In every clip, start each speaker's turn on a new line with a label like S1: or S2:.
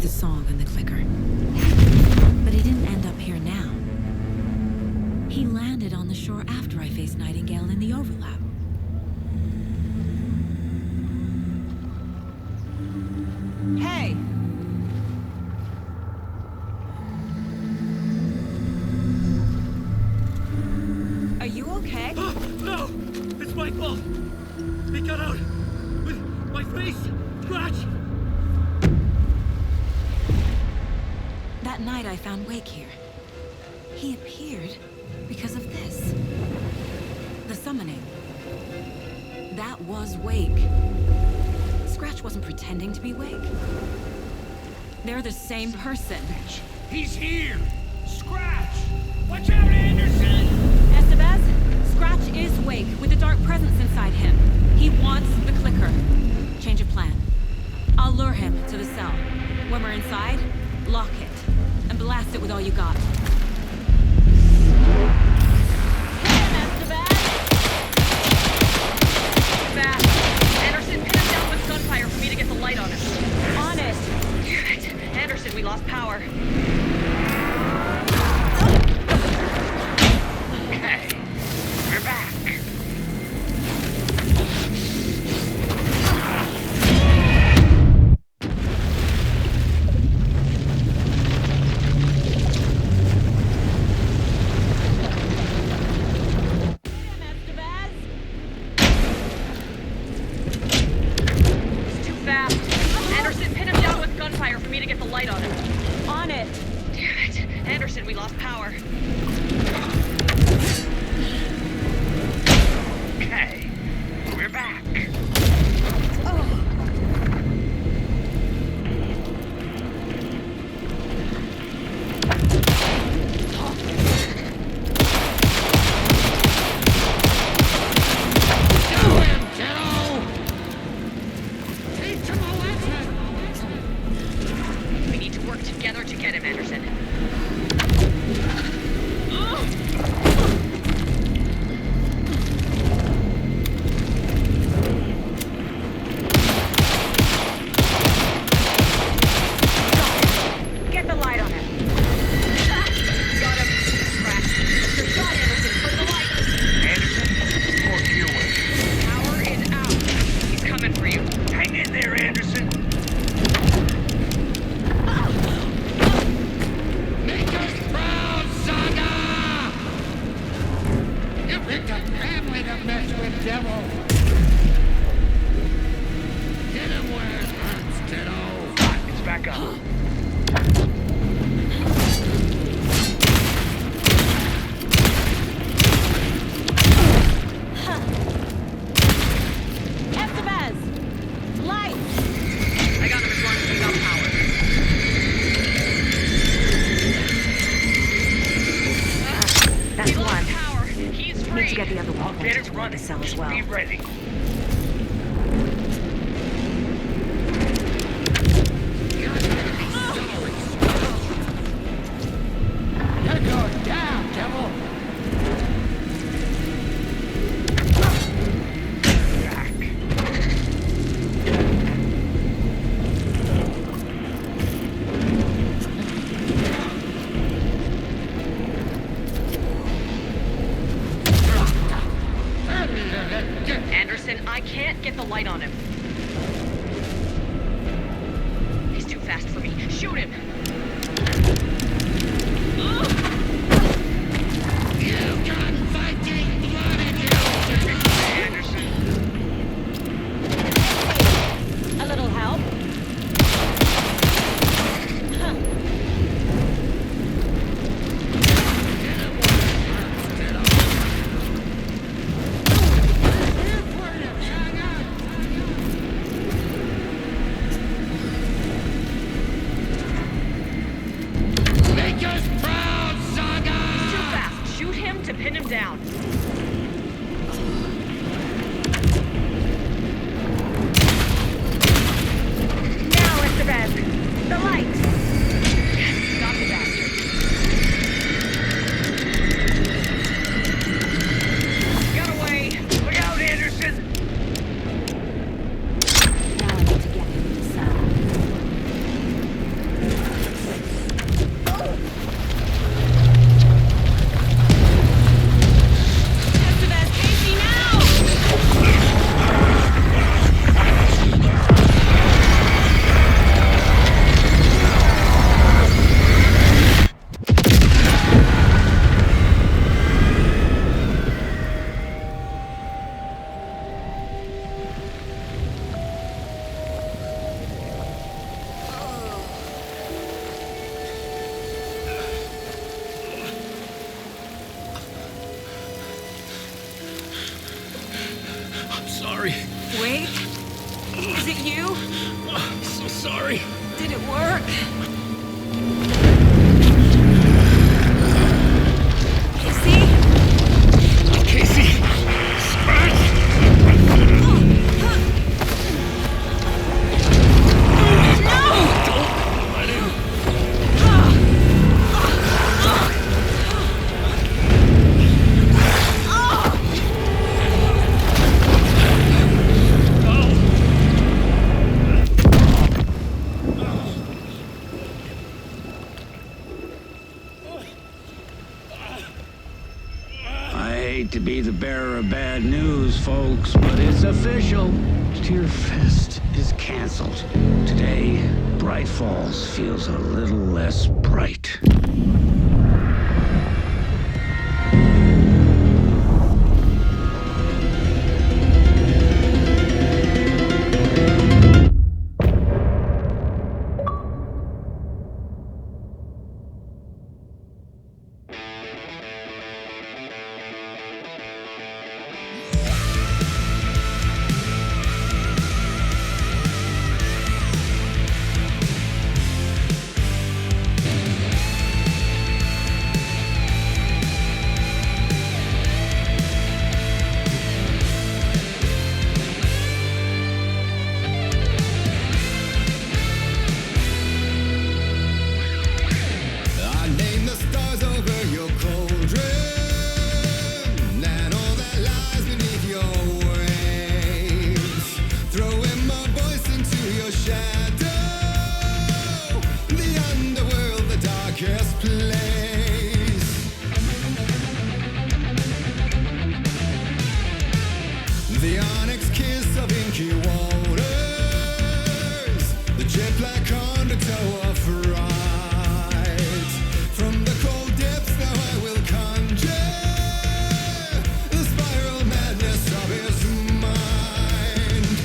S1: the song and the clicker. But he didn't end up here now. He landed on the shore after I faced Nightingale in the overlap. Hey! Are you okay?
S2: No! It's my fault! He got out with my face scratch!
S1: That night I found Wake here. He appeared because of this. The summoning. That was Wake. Scratch wasn't pretending to be Wake. They're the same person.
S2: He's here! Scratch! Watch out, Anderson!
S1: Estevez, Scratch is Wake with a dark presence inside him. He wants the clicker. Change of plan. I'll lure him to the cell. When we're inside, lock it. And blast it with all you got. Hit him, Estevez!
S3: Fast. Anderson, pin him down with gunfire for me to get the light on him.
S1: On it!
S3: Damn it. Anderson, we lost power.
S2: Okay. We're back.
S3: Anderson, we lost power.
S2: Okay. We're back.
S3: We need to work together to get him, Anderson.
S1: Get the light on him.
S3: Got him. Scratch. Your shot, Anderson. Put the light.
S2: Anderson, more to your way.
S3: Power is out. He's coming for you.
S2: Hang in there, Anderson.
S4: Make us proud, Saga! You picked a family to mess with, devil! Get him where it hurts, kiddo!
S2: It's back up.
S1: Estevez! Light!
S3: I got him as long as we got power.
S1: That's
S3: We lost
S1: one.
S3: power. He's free.
S1: Need to get the other one
S2: Get it
S1: to
S2: running.
S1: the cell as
S2: Just
S1: well.
S2: be ready.
S4: You're going down, devil!
S2: Back.
S3: Anderson, I can't get the light on him. He's too fast for me. Shoot him!
S4: You've got fighting blood in you!
S2: Anderson.
S1: A little help?
S2: sorry.
S1: Wait. Is it you?
S2: Oh, I'm so sorry.
S1: Did it work? Casey?
S2: Casey! Scratch! Don't let him.
S5: I hate to be the bearer of bad news, folks, but it's official. Deerfest is canceled. Today, Bright Falls feels a little less bright.
S6: The onyx kiss of inky waters, the jet black undertow of fright. From the cold depths now I will conjure the spiral madness of his mind.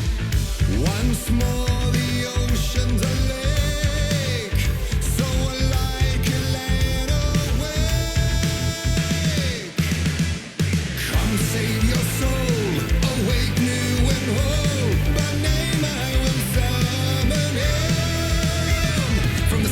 S6: Once more the ocean's a lake, so alike a land awake. Come save your soul. Awake new and whole, by name I will summon him. From the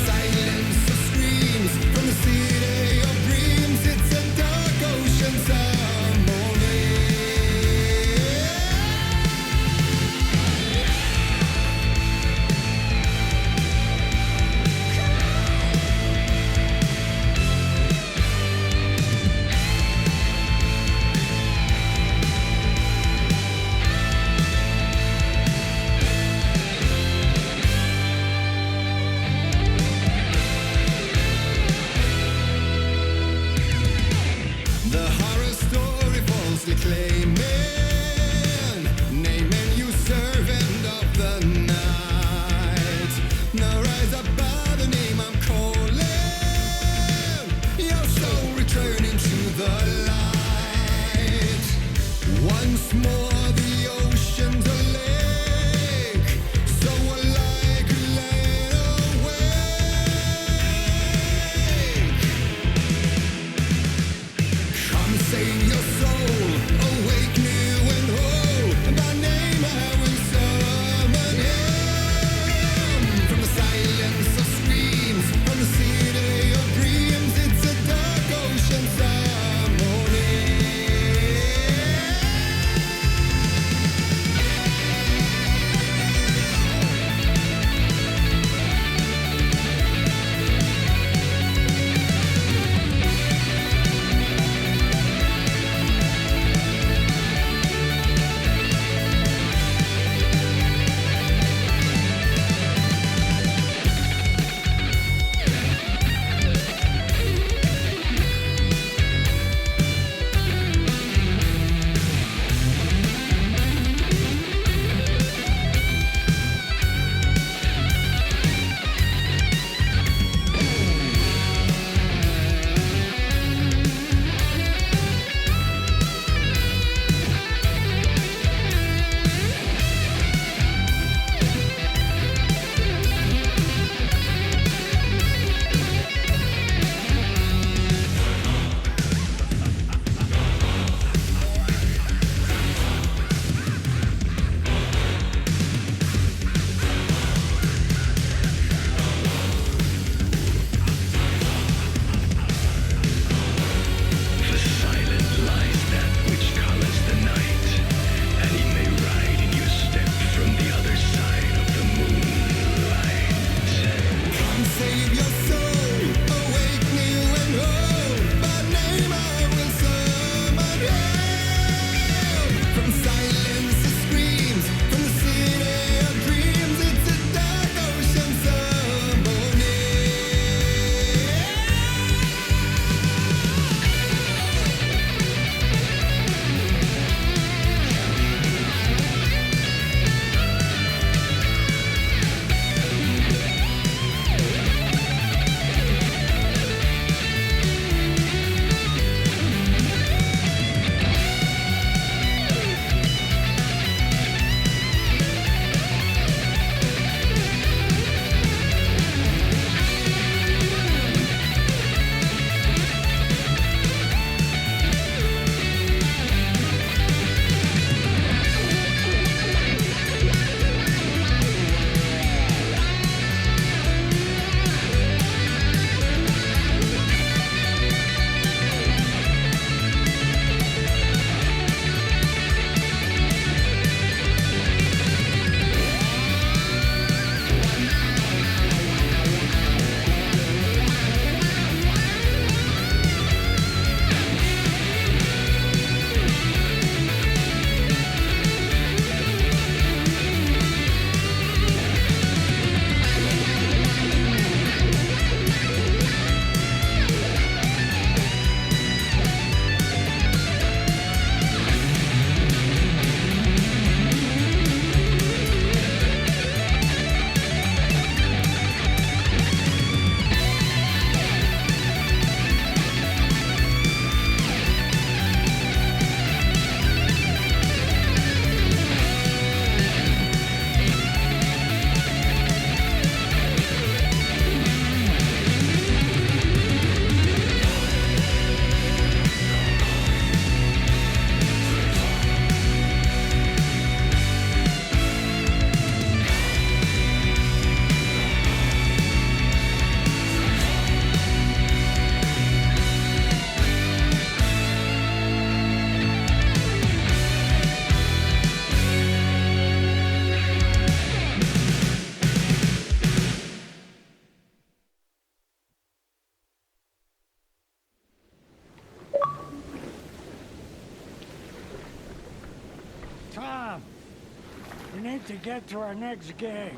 S7: need to get to our next gig.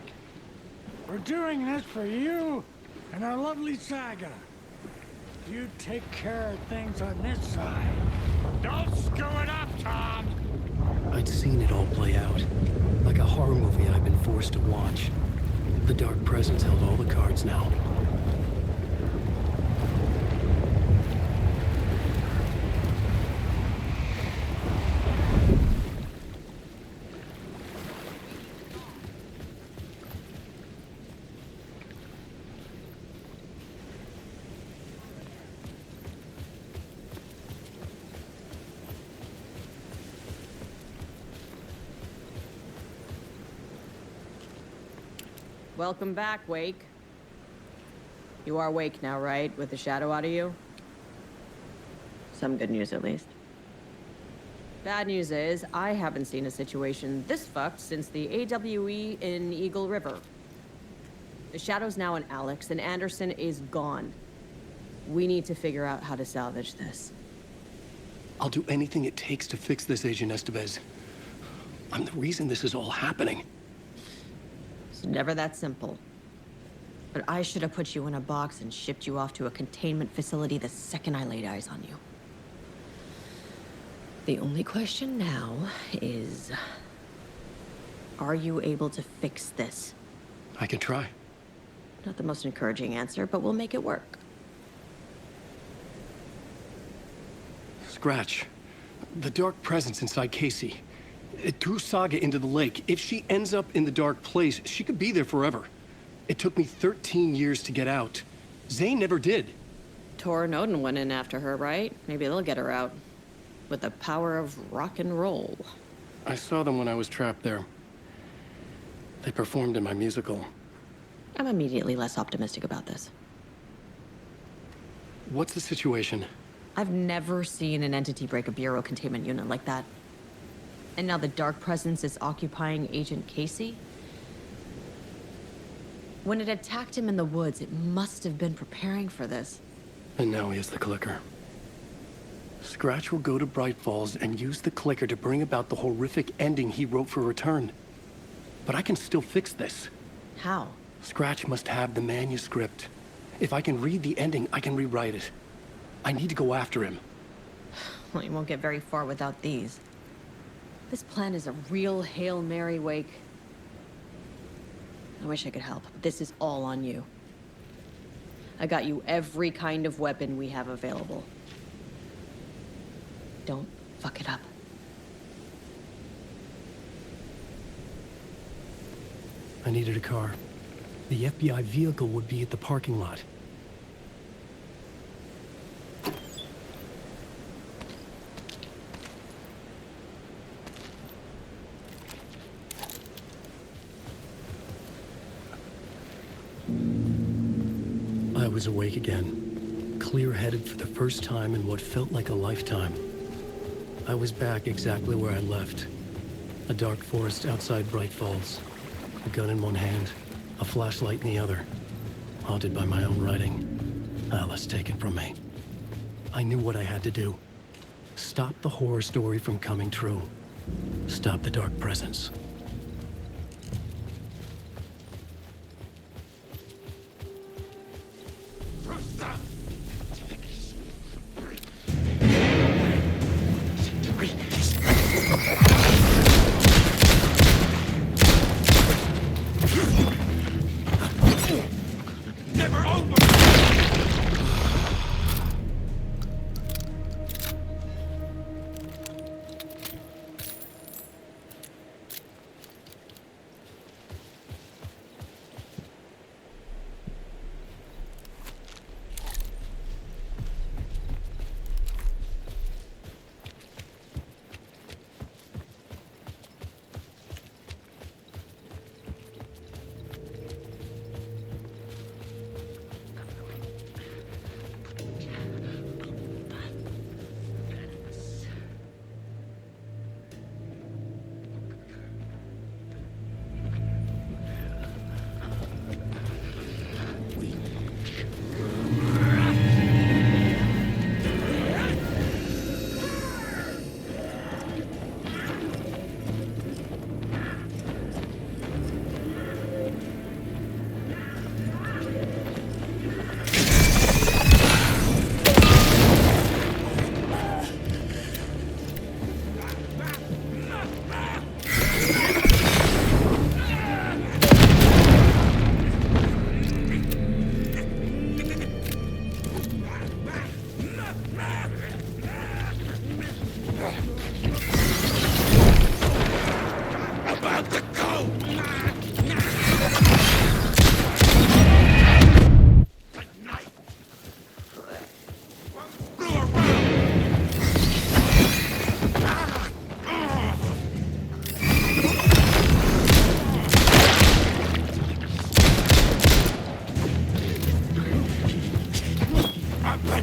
S7: We're doing this for you and our lovely Saga. You take care of things on this side.
S4: Don't screw it up, Tom!
S8: I'd seen it all play out. Like a horror movie I'd been forced to watch. The Dark Presence held all the cards now.
S3: Welcome back, Wake. You are Wake now, right? With the shadow out of you? Some good news, at least. Bad news is, I haven't seen a situation this fucked since the AWE in Eagle River. The shadow's now in Alex, and Anderson is gone. We need to figure out how to salvage this.
S8: I'll do anything it takes to fix this, Agent Estevez. I'm the reason this is all happening.
S3: It's never that simple. But I should have put you in a box and shipped you off to a containment facility the second I laid eyes on you. The only question now is... are you able to fix this?
S8: I can try.
S3: Not the most encouraging answer, but we'll make it work.
S8: Scratch. The Dark Presence inside Casey. It threw Saga into the lake. If she ends up in the dark place, she could be there forever. It took me 13 years to get out. Zane never did.
S3: Tor and Odin went in after her, right? Maybe they'll get her out. With the power of rock and roll.
S8: I saw them when I was trapped there. They performed in my musical.
S3: I'm immediately less optimistic about this.
S8: What's the situation?
S3: I've never seen an entity break a bureau containment unit like that. And now the Dark Presence is occupying Agent Casey? When it attacked him in the woods, it must have been preparing for this.
S8: And now he has the clicker. Scratch will go to Bright Falls and use the clicker to bring about the horrific ending he wrote for Return. But I can still fix this.
S3: How?
S8: Scratch must have the manuscript. If I can read the ending, I can rewrite it. I need to go after him.
S3: Well, you won't get very far without these. This plan is a real Hail Mary, Wake. I wish I could help, but this is all on you. I got you every kind of weapon we have available. Don't fuck it up.
S8: I needed a car. The FBI vehicle would be at the parking lot. I was awake again, clear-headed for the first time in what felt like a lifetime. I was back exactly where I left. A dark forest outside Bright Falls. A gun in one hand, a flashlight in the other. Haunted by my own writing. Alice taken from me. I knew what I had to do. Stop the horror story from coming true. Stop the Dark Presence.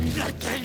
S4: nothing!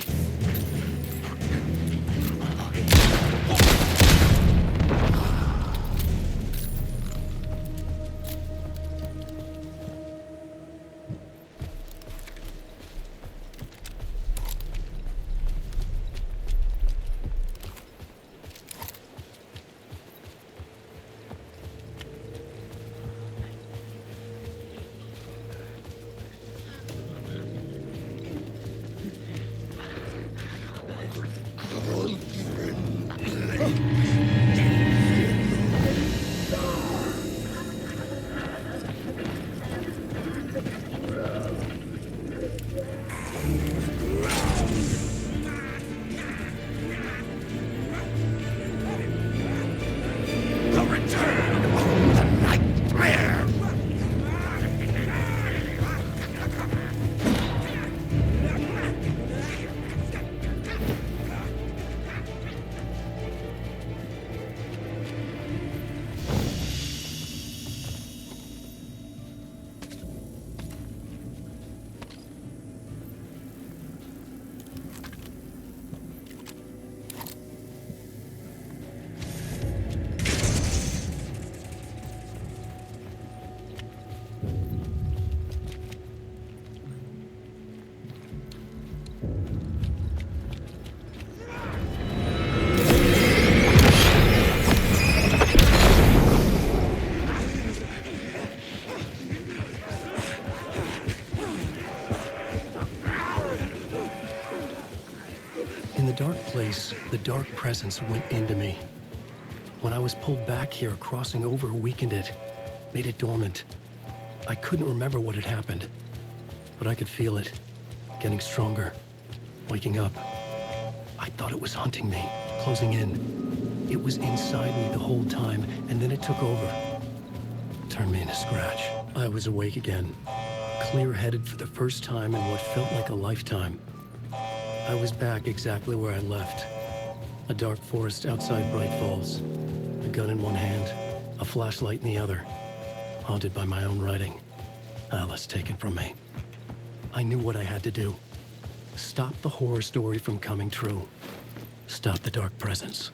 S8: In the dark place, the dark presence went into me. When I was pulled back here, crossing over weakened it, made it dormant. I couldn't remember what had happened, but I could feel it, getting stronger, waking up. I thought it was hunting me, closing in. It was inside me the whole time, and then it took over. Turned me into Scratch. I was awake again, clear-headed for the first time in what felt like a lifetime. I was back exactly where I left. A dark forest outside Bright Falls. A gun in one hand, a flashlight in the other. Haunted by my own writing. Alice taken from me. I knew what I had to do. Stop the horror story from coming true. Stop the dark presence.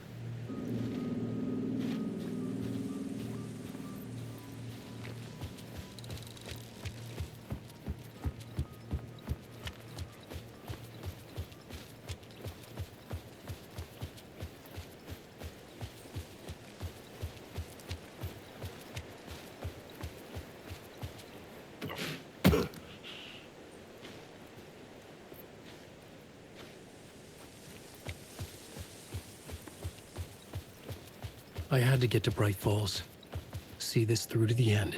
S8: I had to get to Bright Falls. See this through to the end.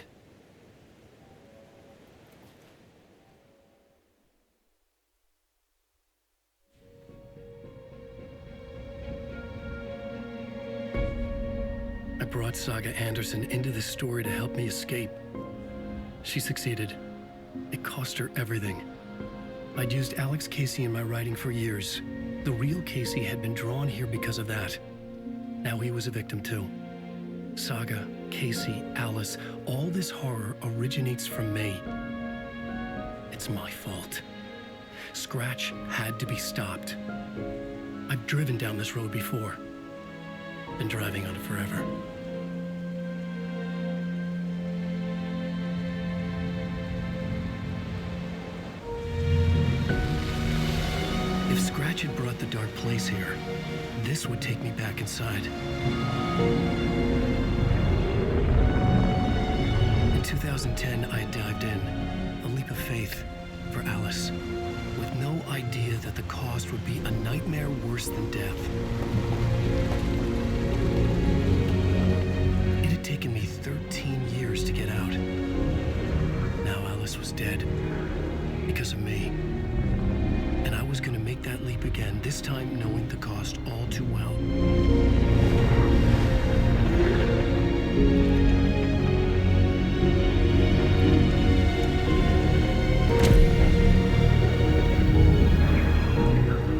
S8: I brought Saga Anderson into this story to help me escape. She succeeded. It cost her everything. I'd used Alex Casey in my writing for years. The real Casey had been drawn here because of that. Now he was a victim too. Saga, Casey, Alice, all this horror originates from me. It's my fault. Scratch had to be stopped. I've driven down this road before. Been driving on it forever. If Scratch had brought the dark place here, this would take me back inside. In 2010, I dived in, a leap of faith for Alice, with no idea that the cost would be a nightmare worse than death. It had taken me 13 years to get out. Now Alice was dead, because of me. And I was gonna make that leap again, this time knowing the cost all too well.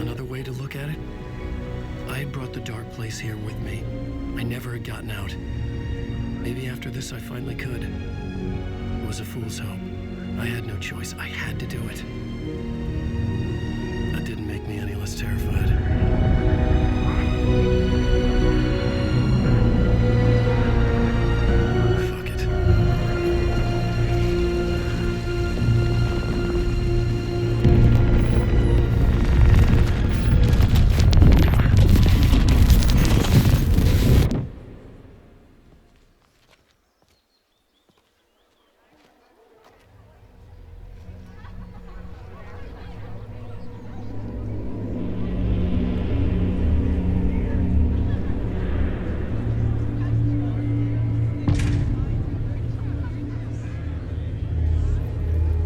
S8: Another way to look at it, I had brought the dark place here with me. I never had gotten out. Maybe after this I finally could. It was a fool's hope. I had no choice. I had to do it. I didn't was terrified. Fuck it.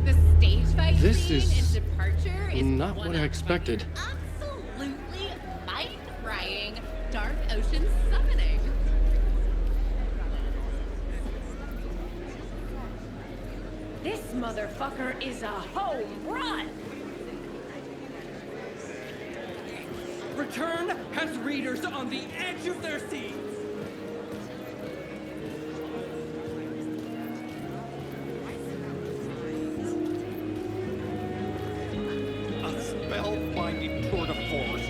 S9: The stage fight
S8: This
S9: scene
S8: is
S9: in Departure is
S8: not
S9: one
S8: what I
S9: of
S8: expected.
S9: absolutely mind-frying dark ocean summoning.
S10: This motherfucker is a home run!
S2: Return has readers on the edge of their seats. A spellbinding tour de force.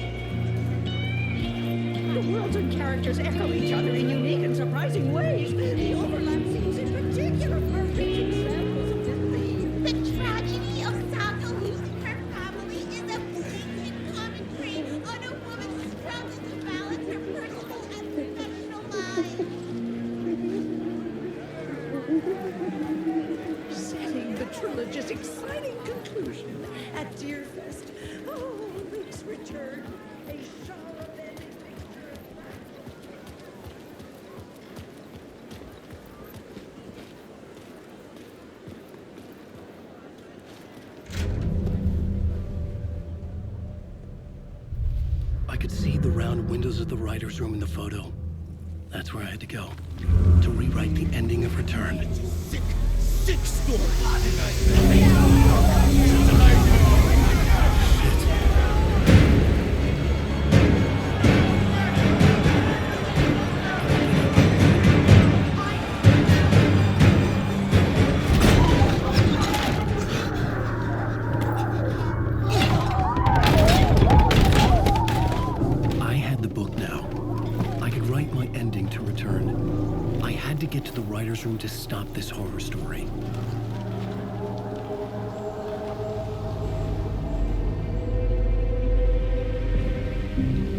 S10: The worlds and characters echo each other in unique and surprising ways. The overlap seems in particular perfect examples of this theme.
S11: The tragedy of Saga losing her family is a blatant commentary on a woman's struggle to balance her personal and professional life.
S10: Setting the trilogy's exciting conclusion at Deerfest. Oh, Link's return. A genre-bending picture.
S8: I could see the round windows of the writer's room in the photo. That's where I had to go. To rewrite the ending of Return.
S6: Sick story.
S8: I had the book now. I could write my ending to Return. I had to get to the writer's room to stop this horror story.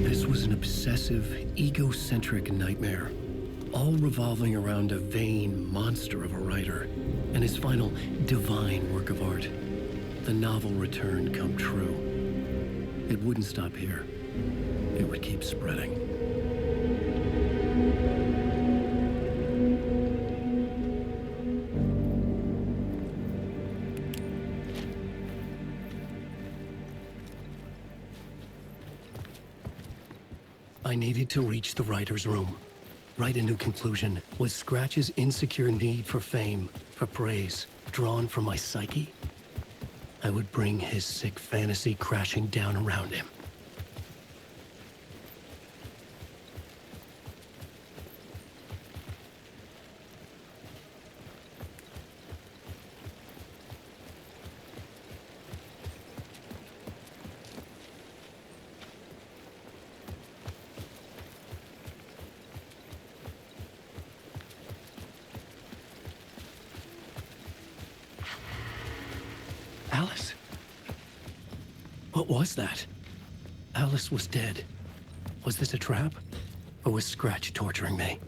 S8: This was an obsessive, egocentric nightmare, all revolving around a vain monster of a writer and his final divine work of art, the novel Return come true. It wouldn't stop here. It would keep spreading. I needed to reach the writer's room. Write a new conclusion. Was Scratch's insecure need for fame, for praise, drawn from my psyche? I would bring his sick fantasy crashing down around him. Alice? What was that? Alice was dead. Was this a trap? Or was Scratch torturing me?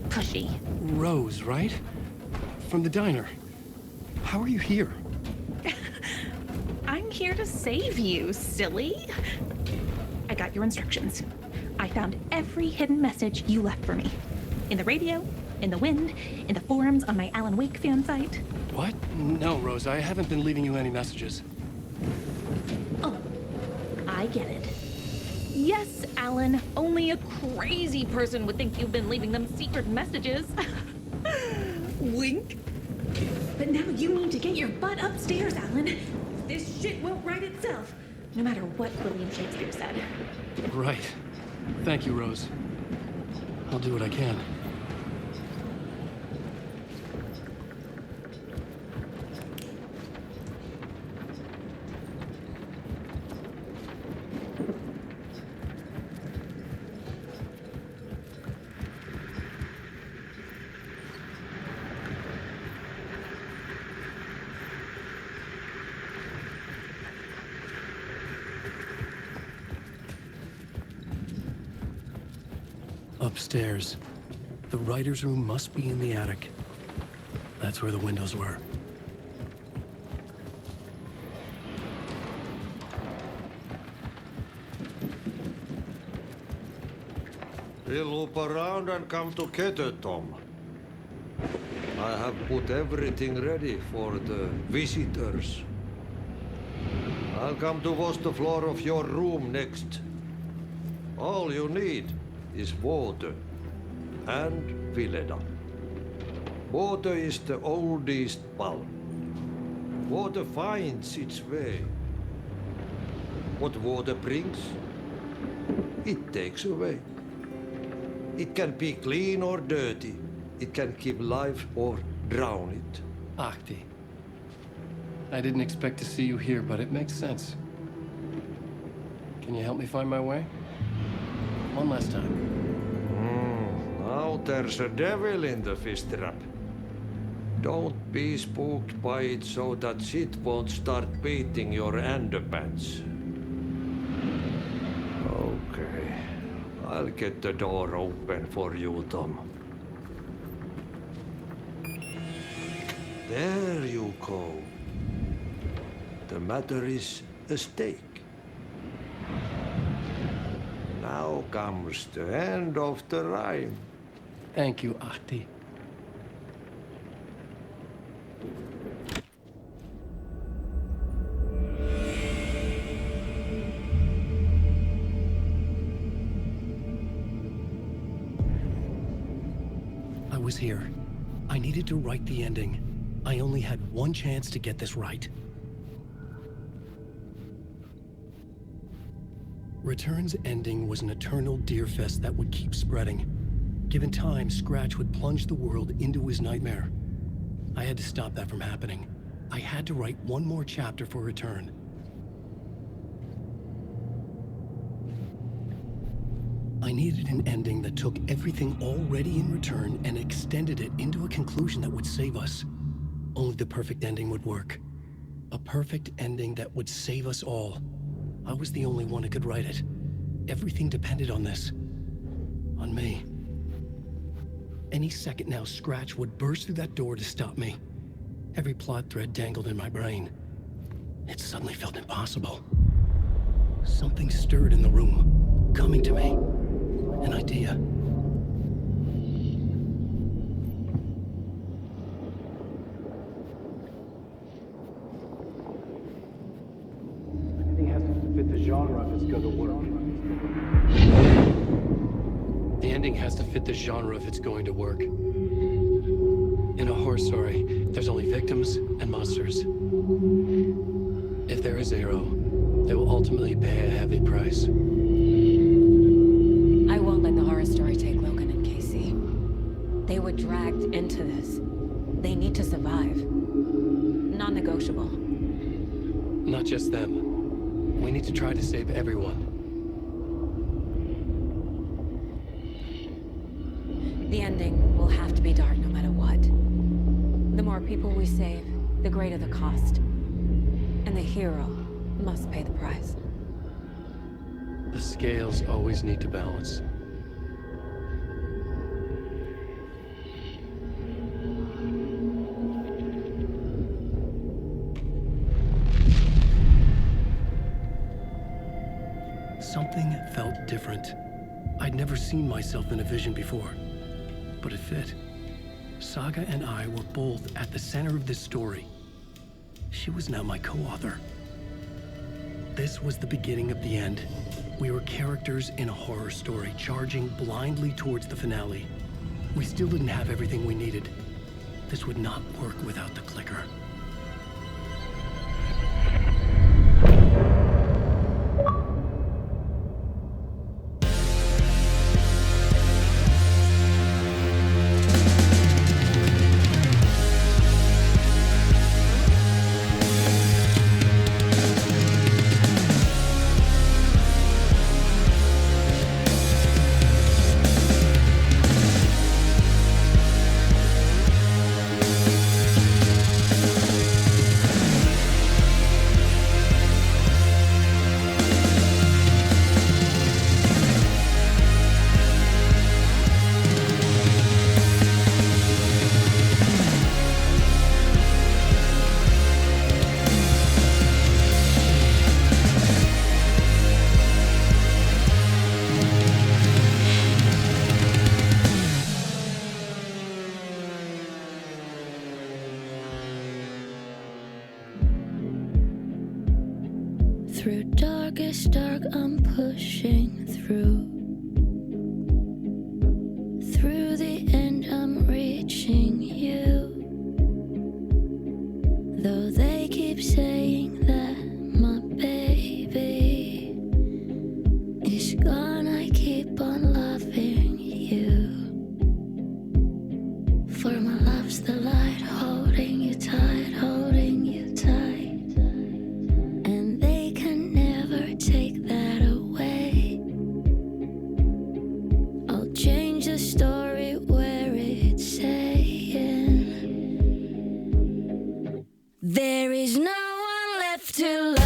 S12: very pushy.
S8: Rose, right? From the diner. How are you here?
S12: I'm here to save you, silly. I got your instructions. I found every hidden message you left for me. In the radio, in the wind, in the forums on my Alan Wake fan site.
S8: What? No, Rose, I haven't been leaving you any messages.
S12: Oh, I get it. Yes, Alan, only a crazy person would think you've been leaving them secret messages. Wink. But now you need to get your butt upstairs, Alan. This shit won't right itself, no matter what William Shakespeare said.
S8: Right. Thank you, Rose. I'll do what I can. Upstairs. The writer's room must be in the attic. That's where the windows were.
S13: We'll loop around and come together, Tom. I have put everything ready for the visitors. I'll come to wash the floor of your room next. All you need is water and Vileda. Water is the oldest bulb. Water finds its way. What water brings, it takes away. It can be clean or dirty. It can keep life or drown it.
S8: Ahti. I didn't expect to see you here, but it makes sense. Can you help me find my way? One last time.
S13: Now there's a devil in the fish trap. Don't be spooked by it so that shit won't start beating your underpants. Okay. I'll get the door open for you, Tom. There you go. The matter is a stake. Now comes the end of the rhyme.
S8: Thank you, Ahti. I was here. I needed to write the ending. I only had one chance to get this right. Return's ending was an eternal Deerfest that would keep spreading. Given time, Scratch would plunge the world into his nightmare. I had to stop that from happening. I had to write one more chapter for Return. I needed an ending that took everything already in Return and extended it into a conclusion that would save us. Only the perfect ending would work. A perfect ending that would save us all. I was the only one who could write it. Everything depended on this. On me. Any second now, Scratch would burst through that door to stop me. Every plot thread dangled in my brain. It suddenly felt impossible. Something stirred in the room, coming to me. An idea.
S14: Everything has to fit the genre if it's going to work.
S8: The ending has to fit the genre if it's going to work. In a horror story, there's only victims and monsters. If there is Arrow, they will ultimately pay a heavy price.
S1: I won't let the horror story take Logan and Casey. They were dragged into this. They need to survive. Non-negotiable.
S8: Not just them. We need to try to save everyone.
S1: The ending will have to be dark no matter what. The more people we save, the greater the cost. And the hero must pay the price.
S8: The scales always need to balance. Something felt different. I'd never seen myself in a vision before, but it fit. Saga and I were both at the center of this story. She was now my co-author. This was the beginning of the end. We were characters in a horror story, charging blindly towards the finale. We still didn't have everything we needed. This would not work without the clicker.
S15: Through darkest dark, I'm pushing through. Through the end, I'm reaching you. Though they keep saying that my baby is gone, I keep on loving you. For my love's the light, holding you tight, holding you tight. Take that away. I'll change the story where it's saying there is no one left to love.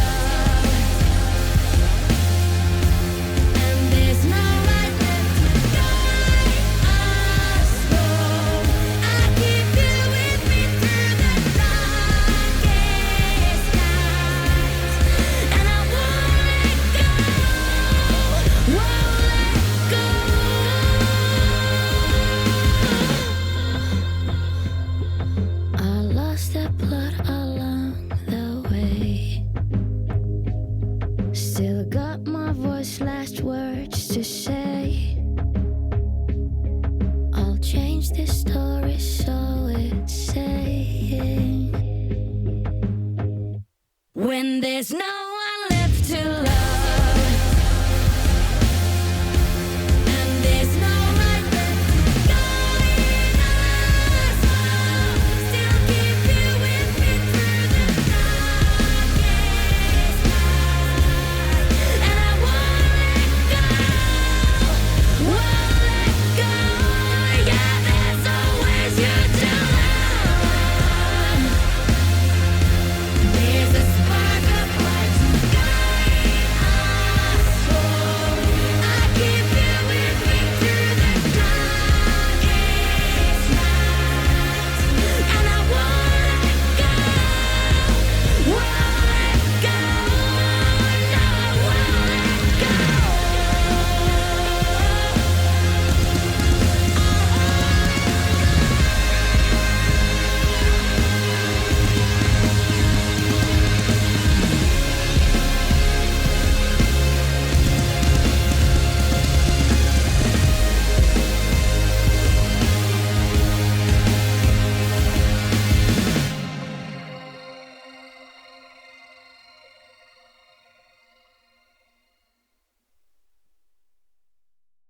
S15: Still got my voice, last words to say. I'll change this story so it's saying